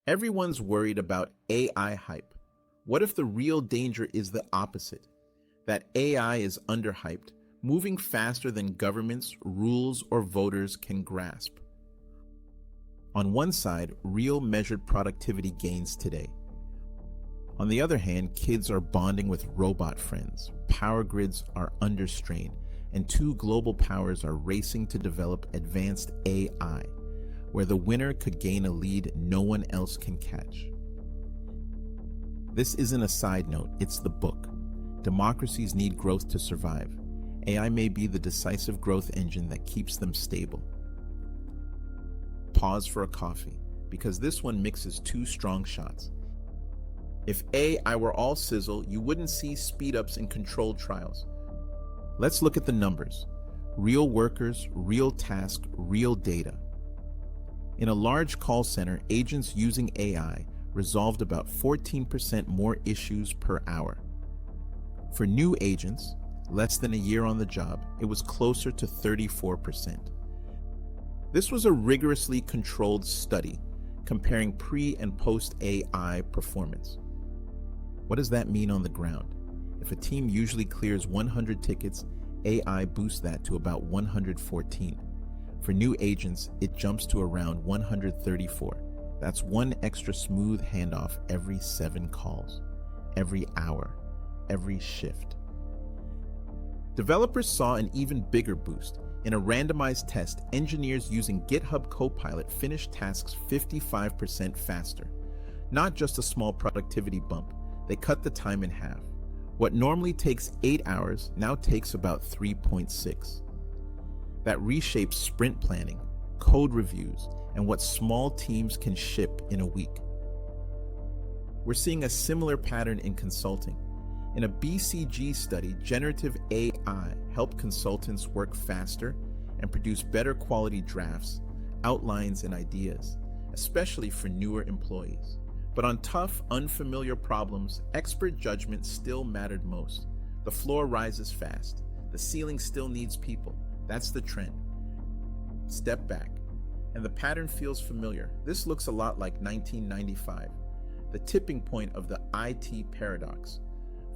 Everyone's worried about AI hype. What if the real danger is the opposite? That AI is underhyped, moving faster than governments, rules, or voters can grasp. On one side, real measured productivity gains today. On the other hand, kids are bonding with robot friends, power grids are under strain, and two global powers are racing to develop advanced AI, where the winner could gain a lead no one else can catch. This isn't a side note, it's the book. Democracies need growth to survive. AI may be the decisive growth engine that keeps them stable. Pause for a coffee, because this one mixes two strong shots. If AI were all sizzle, you wouldn't see speed-ups in controlled trials. Let's look at the numbers. Real workers, real tasks, real data. In a large call center, agents using AI resolved about 14% more issues per hour. For new agents, less than a year on the job, it was closer to 34%. This was a rigorously controlled study comparing pre- and post-AI performance. What does that mean on the ground? If a team usually clears 100 tickets, AI boosts that to about 114. For new agents, it jumps to around 134. That's one extra smooth handoff every 7 calls, every hour, every shift. Developers saw an even bigger boost. In a randomized test, engineers using GitHub Copilot finished tasks 55% faster. Not just a small productivity bump, they cut the time in half. What normally takes 8 hours now takes about 3.6. That reshapes sprint planning, code reviews, and what small teams can ship in a week. We're seeing a similar pattern in consulting. In a BCG study, generative AI helped consultants work faster and produce better quality drafts, outlines, and ideas, especially for newer employees. But on tough, unfamiliar problems, expert judgment still mattered most. The floor rises fast. The ceiling still needs people. That's the trend. Step back, and the pattern feels familiar. This looks a lot like 1995, the tipping point of the IT paradox.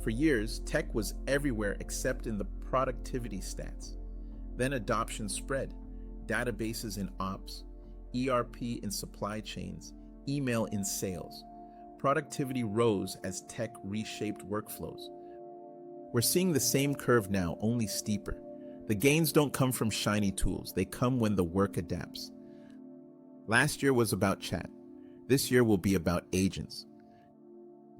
For years, tech was everywhere except in the productivity stats. Then adoption spread. Databases in ops, ERP in supply chains, email in sales. Productivity rose as tech reshaped workflows. We're seeing the same curve now, only steeper. The gains don't come from shiny tools, they come when the work adapts. Last year was about chat. This year will be about agents.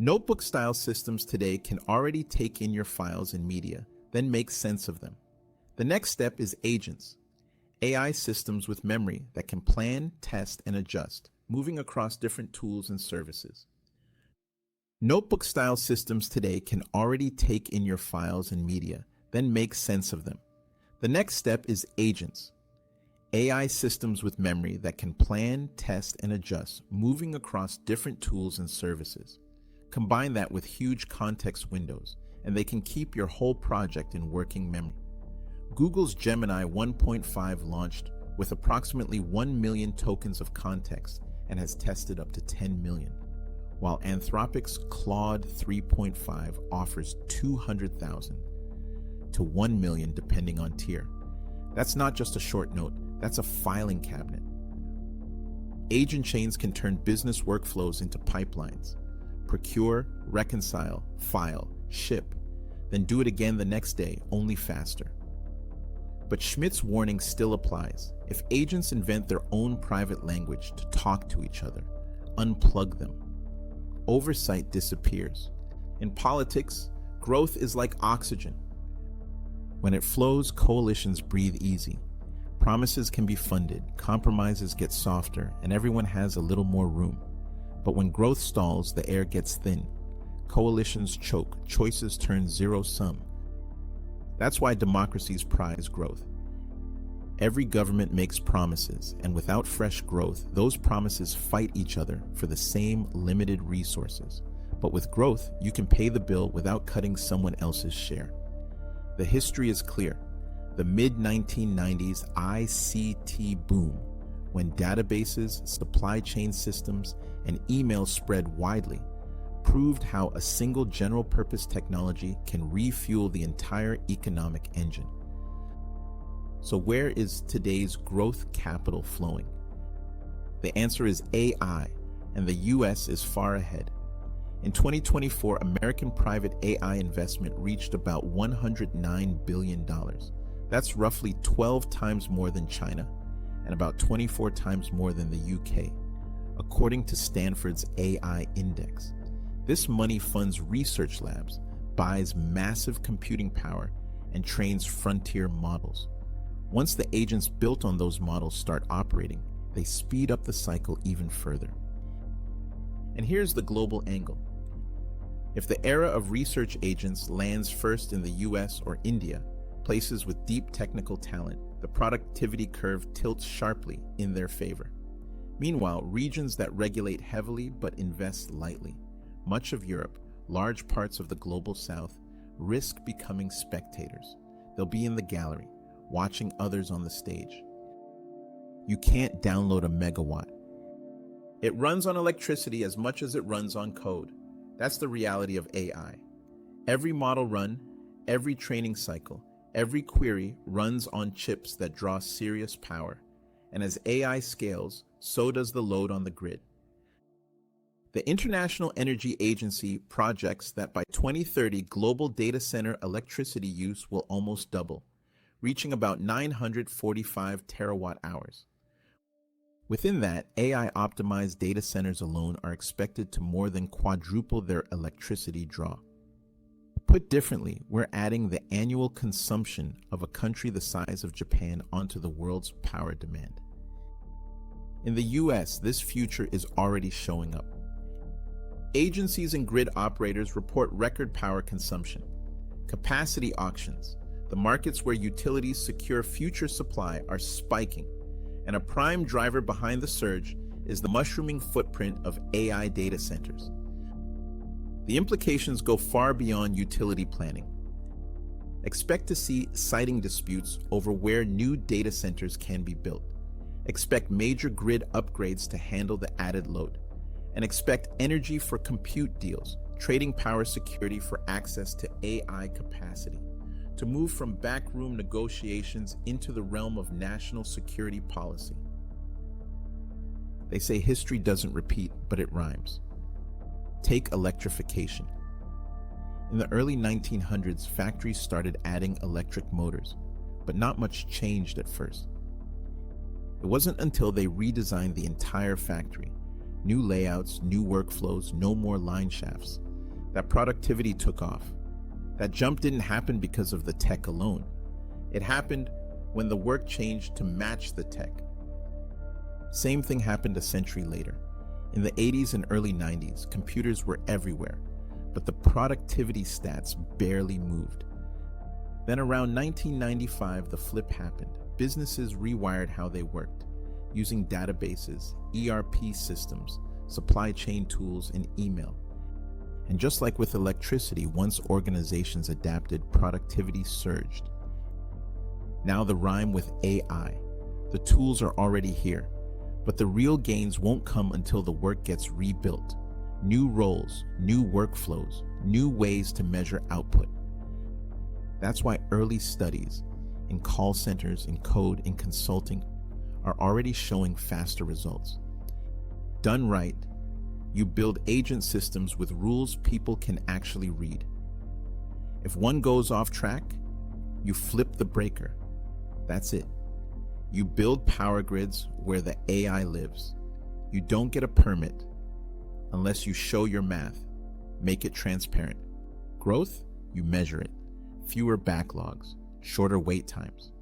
Notebook-style systems today can already take in your files and media, then make sense of them. The next step is agents. AI systems with memory that can plan, test, and adjust, moving across different tools and services. Notebook-style systems today can already take in your files and media, then make sense of them. The next step is agents. AI systems with memory that can plan, test, and adjust, moving across different tools and services. Combine that with huge context windows, and they can keep your whole project in working memory. Google's Gemini 1.5 launched with approximately 1 million tokens of context and has tested up to 10 million, while Anthropic's Claude 3.5 offers 200,000 to 1 million depending on tier. That's not just a short note, that's a filing cabinet. Agent chains can turn business workflows into pipelines. Procure, reconcile, file, ship, then do it again the next day, only faster. But Schmidt's warning still applies. If agents invent their own private language to talk to each other, unplug them. Oversight disappears. In politics, growth is like oxygen. When it flows, coalitions breathe easy. Promises can be funded, compromises get softer, and everyone has a little more room. But when growth stalls, the air gets thin. Coalitions choke, choices turn zero-sum. That's why democracies prize growth. Every government makes promises, and without fresh growth, those promises fight each other for the same limited resources. But with growth, you can pay the bill without cutting someone else's share. The history is clear. The mid-1990s ICT boom, when databases, supply chain systems, and email spread widely, proved how a single general-purpose technology can refuel the entire economic engine. So where is today's growth capital flowing? The answer is AI, and the US is far ahead. In 2024, American private AI investment reached about $109 billion. That's roughly 12 times more than China, and about 24 times more than the UK, according to Stanford's AI Index. This money funds research labs, buys massive computing power, and trains frontier models. Once the agents built on those models start operating, they speed up the cycle even further. And here's the global angle. If the era of research agents lands first in the US or India, places with deep technical talent, the productivity curve tilts sharply in their favor. Meanwhile, regions that regulate heavily but invest lightly, much of Europe, large parts of the global south, risk becoming spectators. They'll be in the gallery, watching others on the stage. You can't download a megawatt. It runs on electricity as much as it runs on code. That's the reality of AI. Every model run, every training cycle, every query runs on chips that draw serious power. And as AI scales, so does the load on the grid. The International Energy Agency projects that by 2030, global data center electricity use will almost double, reaching about 945 terawatt hours. Within that, AI-optimized data centers alone are expected to more than quadruple their electricity draw. Put differently, we're adding the annual consumption of a country the size of Japan onto the world's power demand. In the US, this future is already showing up. Agencies and grid operators report record power consumption. Capacity auctions, the markets where utilities secure future supply, are spiking. And a prime driver behind the surge is the mushrooming footprint of AI data centers. The implications go far beyond utility planning. Expect to see siting disputes over where new data centers can be built. Expect major grid upgrades to handle the added load. And expect energy for compute deals, trading power security for access to AI capacity, to move from backroom negotiations into the realm of national security policy. They say history doesn't repeat, but it rhymes. Take electrification. In the early 1900s, factories started adding electric motors, but not much changed at first. It wasn't until they redesigned the entire factory, new layouts, new workflows, no more line shafts, that productivity took off. That jump didn't happen because of the tech alone. It happened when the work changed to match the tech. Same thing happened a century later. In the 80s and early 90s, computers were everywhere, but the productivity stats barely moved. Then around 1995, the flip happened. Businesses rewired how they worked, using databases, ERP systems, supply chain tools, and email. And just like with electricity, once organizations adapted, productivity surged. Now the rhyme with AI. The tools are already here, but the real gains won't come until the work gets rebuilt. New roles, new workflows, new ways to measure output. That's why early studies in call centers, in code, in consulting are already showing faster results. Done right, you build agent systems with rules people can actually read. If one goes off track, you flip the breaker. That's it. You build power grids where the AI lives. You don't get a permit unless you show your math, make it transparent. Growth, you measure it. Fewer backlogs, shorter wait times.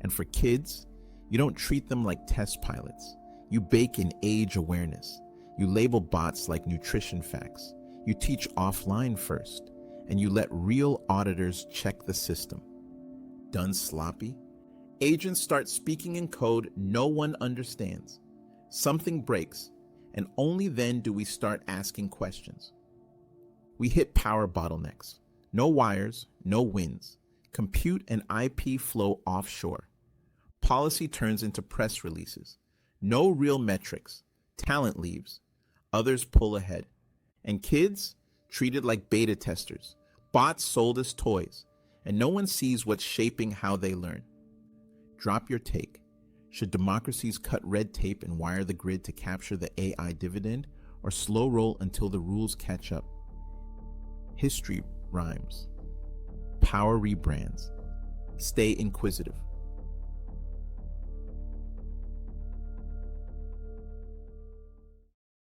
And for kids, you don't treat them like test pilots. You bake in age awareness. You label bots like nutrition facts. You teach offline first, and you let real auditors check the system. Done sloppy? Agents start speaking in code no one understands. Something breaks, and only then do we start asking questions. We hit power bottlenecks. No wires, no winds. Compute and IP flow offshore. Policy turns into press releases. No real metrics. Talent leaves. Others pull ahead. And kids, treated like beta testers, bots sold as toys, and no one sees what's shaping how they learn. Drop your take. Should democracies cut red tape and wire the grid to capture the AI dividend, or slow roll until the rules catch up? History rhymes. Power rebrands. Stay inquisitive.